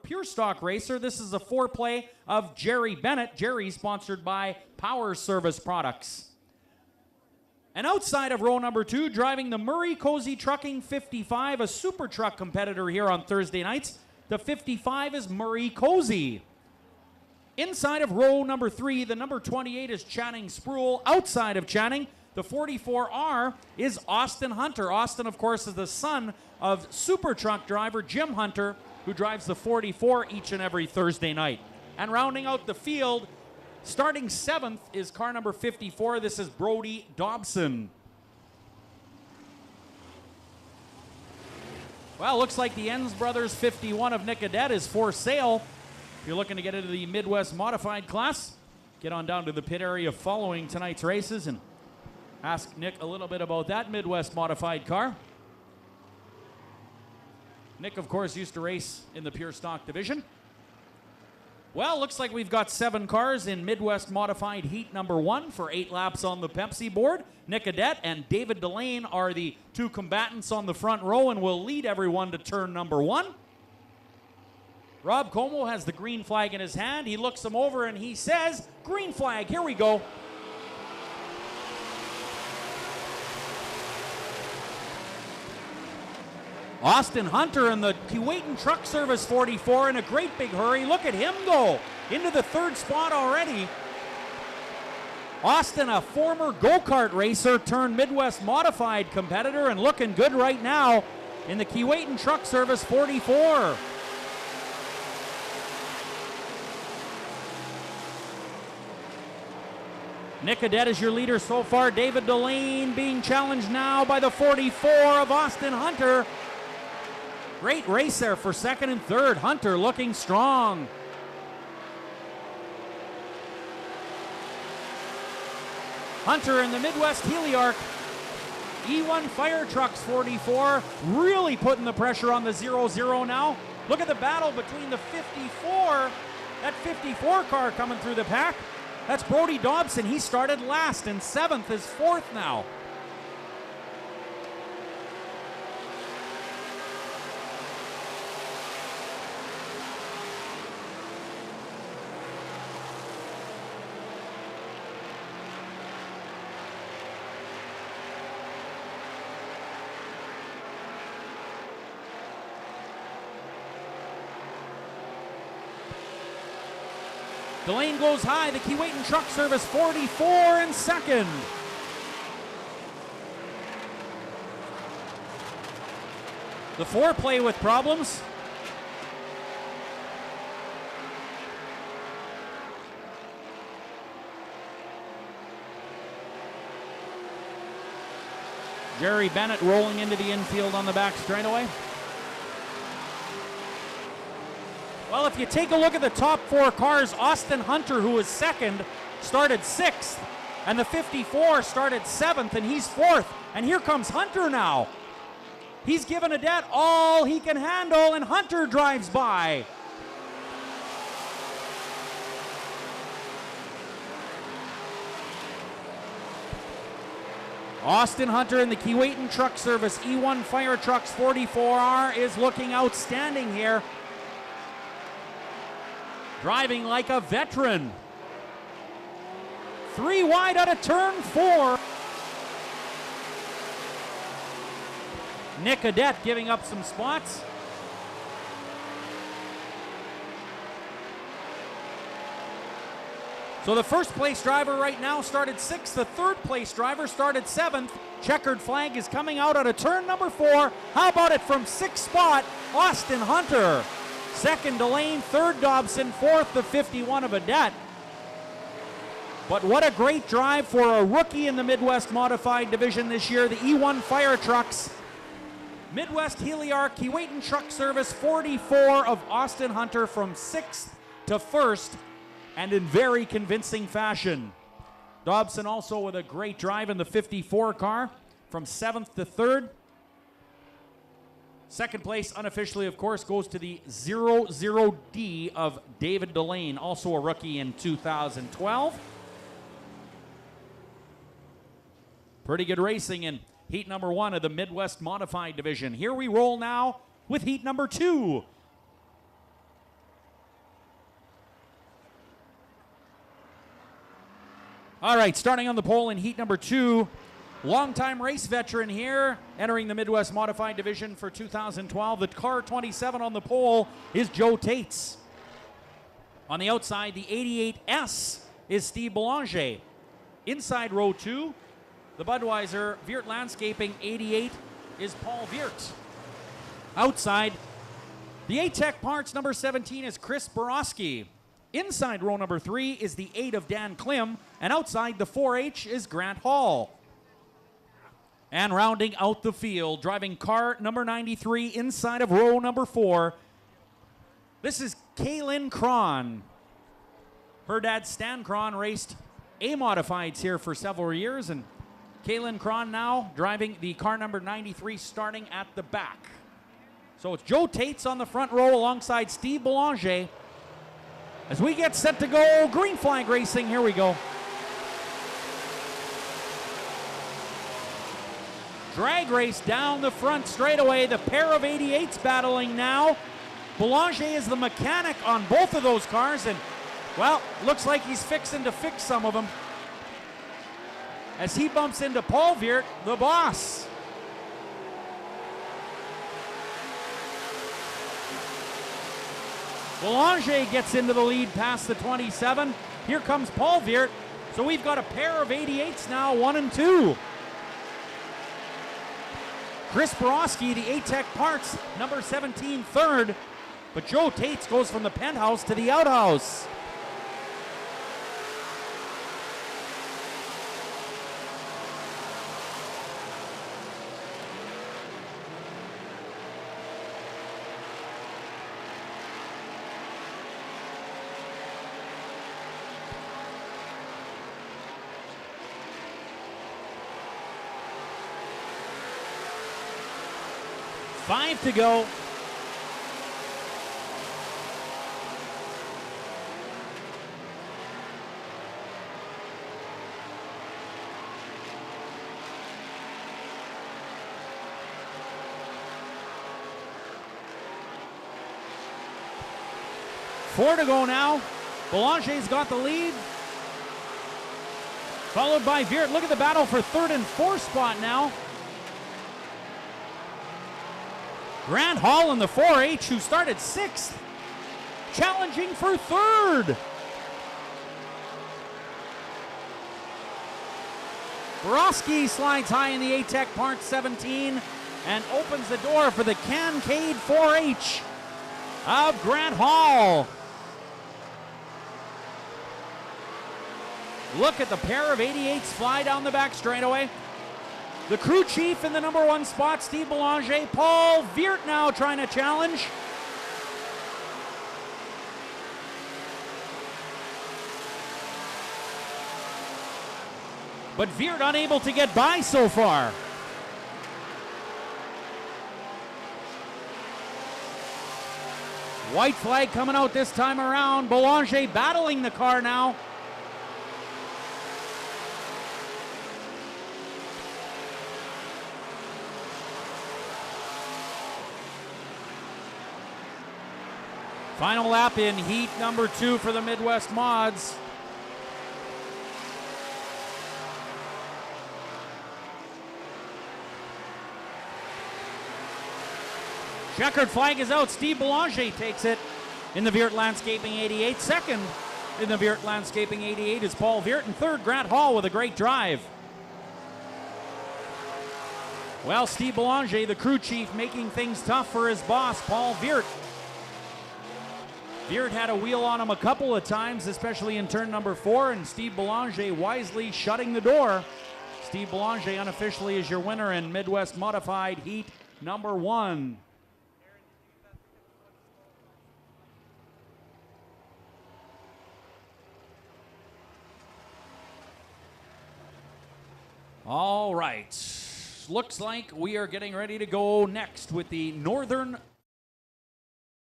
Pure Stock Racer. This is a foreplay of Jerry Bennett. Jerry sponsored by Power Service Products. And outside of row number 2, driving the Murray Cozy Trucking 55, a super truck competitor here on Thursday nights. The 55 is Murray Cozy. Inside of row number 3, the number 28 is Channing Sproul. Outside of Channing, the 44R is Austin Hunter. Austin, of course, is the son of super truck driver Jim Hunter, who drives the 44 each and every Thursday night. And rounding out the field, starting 7th is car number 54. This is Brody Dobson. Well, looks like the Enns Brothers 51 of Nick Adet is for sale. If you're looking to get into the Midwest Modified class, get on down to the pit area following tonight's races and ask Nick a little bit about that Midwest Modified car. Nick, of course, used to race in the Pure Stock division. Well, looks like we've got 7 cars in Midwest Modified Heat number 1 for 8 laps on the Pepsi board. Nick Adet and David Delane are the 2 combatants on the front row and will lead everyone to turn number 1. Rob Como has the green flag in his hand. He looks him over and he says, green flag, here we go. Austin Hunter in the Keewatin Truck Service 44 in a great big hurry. Look at him go into the 3rd spot already. Austin, a former go-kart racer turned Midwest Modified competitor and looking good right now in the Keewatin Truck Service 44. Nick Adet is your leader so far. David Delane being challenged now by the 44 of Austin Hunter. Great race there for 2nd and 3rd. Hunter looking strong. Hunter in the Midwest Heliarch E1 Fire Trucks 44 really putting the pressure on the 0-0 now. Look at the battle between the 54, that 54 car coming through the pack. That's Brody Dobson. He started last, and 7th is 4th now. Delane goes high, the Keewatin Truck Service 44 in 2nd. The foreplay with problems. Jerry Bennett rolling into the infield on the back straightaway. Well, if you take a look at the top 4 cars, Austin Hunter, who was 2nd, started 6th. And the 54 started 7th, and he's 4th. And here comes Hunter now. He's given Adet all he can handle, and Hunter drives by. Austin Hunter in the Keewatin Truck Service E1 Fire Trucks 44R is looking outstanding here. Driving like a veteran. 3 wide out of turn 4. Nick Adet giving up some spots. So the 1st place driver right now started 6th. The 3rd place driver started 7th. Checkered flag is coming out of turn number 4. How about it from 6th spot, Austin Hunter. 2nd Delane, 3rd Dobson, 4th the 51 of Adet. But what a great drive for a rookie in the Midwest Modified division this year, the E1 Fire Trucks. Midwest Heliarch Keewatin Truck Service 44 of Austin Hunter from 6th to 1st, and in very convincing fashion. Dobson also with a great drive in the 54 car from 7th to 3rd. 2nd place, unofficially, of course, goes to the 00D of David Delane, also a rookie in 2012. Pretty good racing in heat number 1 of the Midwest Modified division. Here we roll now with heat number 2. All right, starting on the pole in heat number 2, longtime race veteran here, entering the Midwest Modified Division for 2012. The car 27 on the pole is Joe Tates. On the outside, the 88S is Steve Belanger. Inside row 2, the Budweiser Viert Landscaping 88 is Paul Viert. Outside, the A-Tech Parts number 17 is Chris Borowski. Inside row number 3 is the 8 of Dan Klim, and outside the 4H is Grant Hall. And rounding out the field, driving car number 93 inside of row number 4, this is Kaylin Cron. Her dad, Stan Cron, raced A-Modifieds here for several years, and Kaylin Cron now driving the car number 93 starting at the back. So it's Joe Tates on the front row alongside Steve Belanger. As we get set to go, green flag racing, here we go. Drag race down the front straightaway, the pair of 88s battling now. Belanger is the mechanic on both of those cars, and, well, looks like he's fixing to fix some of them. As he bumps into Paul Viert, the boss. Belanger gets into the lead past the 27. Here comes Paul Viert. So we've got a pair of 88s now, 1 and 2. Chris Borowski, the A-Tech Parts, number 17, third. But Joe Tates goes from the penthouse to the outhouse. Five to go. Four to go now. Belanger's got the lead. Followed by Viert. Look at the battle for third and fourth spot now. Grant Hall in the 4H, who started 6th, challenging for third. Borowski slides high in the A-Tech Part 17 and opens the door for the Cancade 4H of Grant Hall. Look at the pair of 88s fly down the back straightaway. The crew chief in the number 1 spot, Steve Belanger. Paul Viert now trying to challenge. But Viert unable to get by so far. White flag coming out this time around. Belanger battling the car now. Final lap in heat number 2 for the Midwest Mods. Checkered flag is out. Steve Belanger takes it in the Viert Landscaping 88. Second in the Viert Landscaping 88 is Paul Viert. And third, Grant Hall with a great drive. Well, Steve Belanger, the crew chief, making things tough for his boss, Paul Viert. Viert had a wheel on him a couple of times, especially in turn number 4, and Steve Belanger wisely shutting the door. Steve Belanger unofficially is your winner in Midwest Modified Heat number 1. All right. Looks like we are getting ready to go next with the Northern